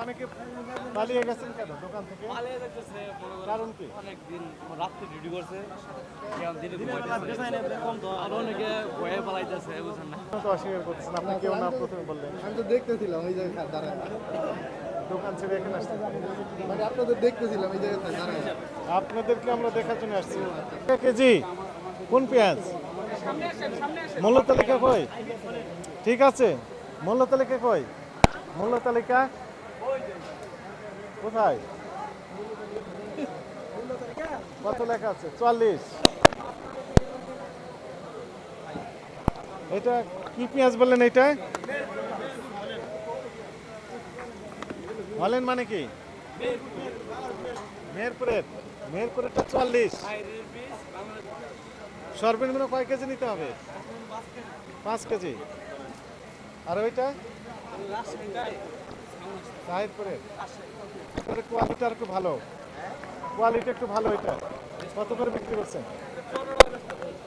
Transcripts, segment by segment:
অনেকে পালিয়ে গেছেন কেন দোকান থেকে? পালিয়ে যাচ্ছে কারণ কি? অনেক দিন রাত্রে ডিউটি করছে, দিনে আর অনেকে ভয়ে পালাইতেছে, বুঝছেন না? তো অস্বীকার করতেছেন, আপনি কেউ না প্রথমে বললেন। আমি তো দেখতেছিলাম এই জায়গায় দাঁড়ায়, দোকান ছেড়ে এখানে আসছেন, মানে আপনাদের দেখতেছিলাম এই জায়গায় দাঁড়ায়। আপনাদেরকে আমরা দেখার জন্য আসছি। কেজি কোন পেঁয়াজ? মূল্য তালিকা কই? ঠিক আছে, মূল্য তালিকা কই? মূল্য তালিকা কোথায়? কত লেখা আছে? 44। এটা কি পেঁয়াজ বললেন? এটা বলেন মানে কি? মেহেরপুরেরটা 44। সর্বনিম্ন কয় কেজি নিতে হবে? 5 কেজি। আর ওইটা সাহিদপুরের কোয়ালিটি আর একটু ভালো, কোয়ালিটি একটু ভালো। এটা কত করে বিক্রি করছেন?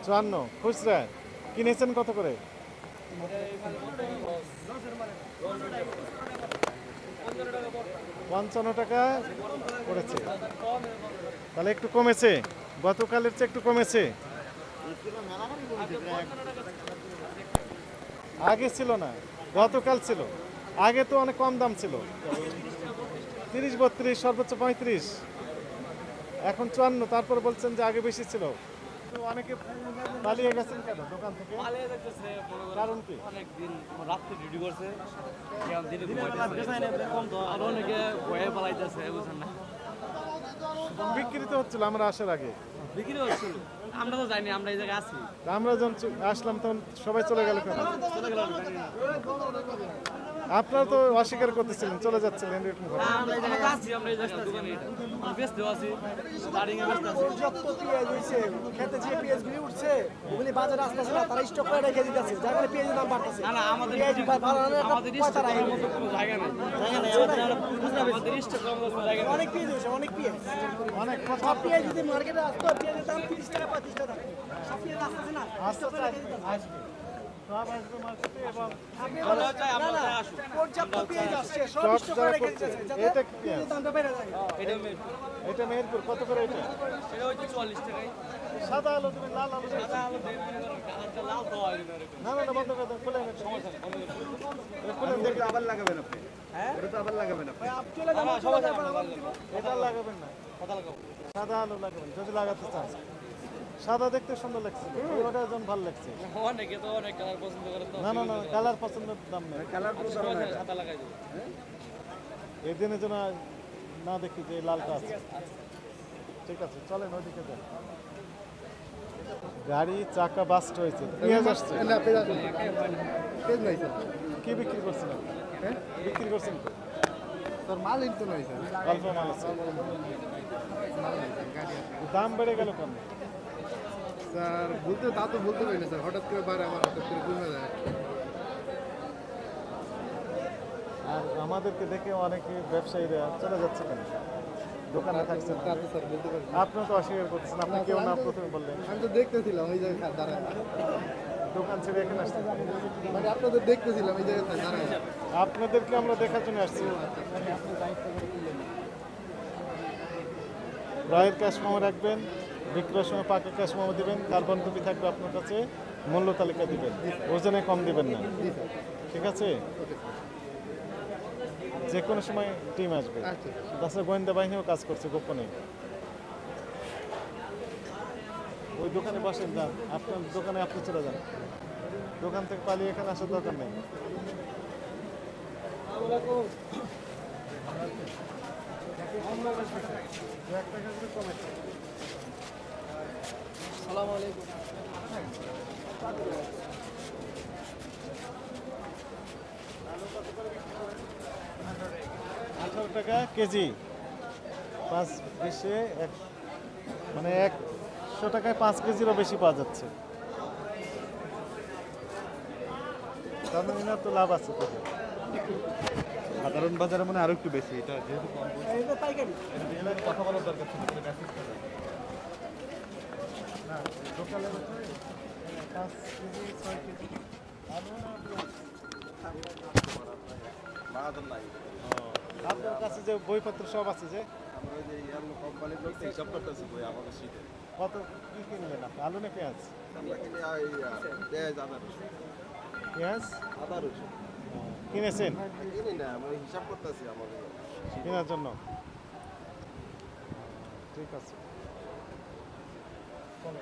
54 খুচরা। কিনেছেন কত করে? 55 টাকা পড়েছে। তাহলে একটু কমেছে, গতকালের চেয়ে একটু কমেছে। আগে ছিল না, গতকাল ছিল। আগে তো অনেক কম দাম ছিল, 30-32, সর্বোচ্চ 35, এখন 54। তারপর বলছেন যে আগে বেশি ছিল। তো অনেকে পালিয়ে গেছেন কেন দোকান থেকে? পালিয়ে যাচ্ছে কারণ কি? অনেক দিন রাত্রে ডিউটি করছে, দিনে আর অনেকে ভয়ে পালাইতেছে, বুঝছেন না? বিক্রি তো হচ্ছিল আমরা আসার আগে। বিক্রি হচ্ছিল, আমরা তো জানি, আমরা এই জায়গায় আছি। তা আমরা যখন আসলাম তখন সবাই চলে গেল কেন? চলে গেলাম। আপনারা তো অস্বীকার করতেছিলেন, চলে যাচ্ছিলেন এরকম ঘটনা। আমরা এই জায়গায় আছি, আমরা এই জায়গায় দোকানে ব্যস্ত আছি, দাঁড়িয়ে ব্যস্ত আছি। যত পেঁয়াজ হয়েছে, খেতে যে পেঁয়াজগুলি উঠছে ওগুলি বাজারে আসতেছে না, তারা স্টক করে রেখে দিতেছে, যার কারণে পেঁয়াজের দাম বাড়তেছে। না না, আমাদের পেঁয়াজ বাড়ানোর একটা আমাদের পয়সা রাখে মতো কোনো জায়গা নেই, আমাদের ইষ্ট করার মতো জায়গা নেই। অনেক পেঁয়াজ হয়েছে, অনেক পেঁয়াজ। অনেক কথা সব পেঁয়াজ যদি মার্কেটে আসতো, পেঁয়াজের দাম 30 টাকা 35 টাকা থাকে। সব পেঁয়াজ আসতেছে না, স্টক করে রেখে দিতেছে। আসবে, সব আসবে মার্কেটে। এবং আমরা চাই, আমরা চাই আসুক। পর্যাপ্ত পেঁয়াজ আসছে, সব সব স্টক করে রেখে করছে। দিতেছে, যাতে এটা কি পেঁয়াজ? পেঁয়াজের দামটা বেড়ে যায়। এটা মেহেরপুর কত করে? এটা এটা হচ্ছে 40 টাকায়। সাদা আলু দেবেন, লাল আলু দেবেন? কালারটা লাল তো হয় না এরকম। না না না, বন্ধ করে দেন, খুলে নেন, সমস্যা নেই, খুলে দেখে আবার লাগাবেন আপনি? হ্যাঁ এটা তো আবার লাগাবেন আপনি? ভাই, আপনি চলে যান, না, চলে সমস্যা যান, নেই, আবার দিব। এটা লাগাবেন না, কথা লাগাবো। সাদা আলু লাগাবেন যদি লাগাতে চান। সাদা দেখতে সুন্দর লাগছিল, ওটা যেন ভালো লাগছে। অনেকে তো অনেক কালার পছন্দ করে, তো না না না, কালার পছন্দের দাম নেই। কালার পুরো ধরনের এটা। সাদা লাগাই দেবো। এই দিনের জন্য না দেখি যে লালটা আছে। ঠিক আছে, চলেন ওইদিকে যান। গাড়ি চাকা বাস্ট হয়েছে, পেঁয়াজ আসছে। না, পেঁয়াজ আছে। পেঁয়াজ নাই স্যার। কি বিক্রি করছেন আপনি? হ্যাঁ? বিক্রি করছেন তো? স্যার মাল তো নাই স্যার। অল্প মাল আছে। মাল নাই স্যার, গাড়ি আছে। দাম বেড়ে গেল কেন? স্যার তা তো বলতে পারি না স্যার, হঠাৎ করে বাড়ে, আমার হঠাৎ করে কমে যায়। আর আমাদেরকে দেখে অনেকে ব্যবসায়ীরা চলে যাচ্ছে কেন? দোকানে থাকছেন। তা তো স্যার বলতে পারি না। আপনি তো অস্বীকার করতেছেন, আপনি কেউ না প্রথমে বললেন। আমি তো দেখতেছিলাম এই জায়গায় দাঁড়ায়, দোকান ছেড়ে এখানে আসছেন, মানে আপনাদের দেখতেছিলাম এই জায়গায় দাঁড়ায়। আপনাদেরকে আমরা দেখার জন্য আসছি। রয়ের ক্যাশ মেমো রাখবেন, বিক্রয়ের সময় পাকা ক্যাশ মেমো দিবেন, কার্বন কপি থাকবে আপনার কাছে, মূল্য তালিকা দিবেন, ওজনে কম দিবেন না। ঠিক আছে? যে কোনো সময় টিম আসবে। আচ্ছা। তাছাড়া গোয়েন্দা বাহিনীও কাজ করছে গোপনে। ওই দোকানে বসেন, যান আপনার দোকানে, আপনি চলে যান। দোকান থেকে পালিয়ে এখানে আসার দরকার নেই। আসসালামু আলাইকুম। 18 টাকা কেজি, 5-20 মানে 100 টাকায় 5 কেজিরও বেশি পাওয়া যাচ্ছে। তার মানে না তো লাভ আছে তাদের। সাধারণ বাজারে মানে আরো একটু বেশি, এটা যেহেতু কম এটা পাইকারি। কথা বলার দরকার ছিল, মেসেজ করা। না লোকালের 5 কেজি 6 কেজি আলু না পেঁয়াজ? বাহাদুর নাই। ও, কাছে যে বইপত্র সব আছে যে আমরা ওই যে ইয়ারলো কোম্পানির লোক হিসাব করতেছি বই আমাদের শীতে কত কি কিনলেন আপনি আলু না পেঁয়াজ আমরা কিনে ওই পেঁয়াজ আদা রসুন পেঁয়াজ আদা রসুন কিনেছেন কিনি না আমরা হিসাব করতেছি আমাদের কেনার জন্য ঠিক আছে চলো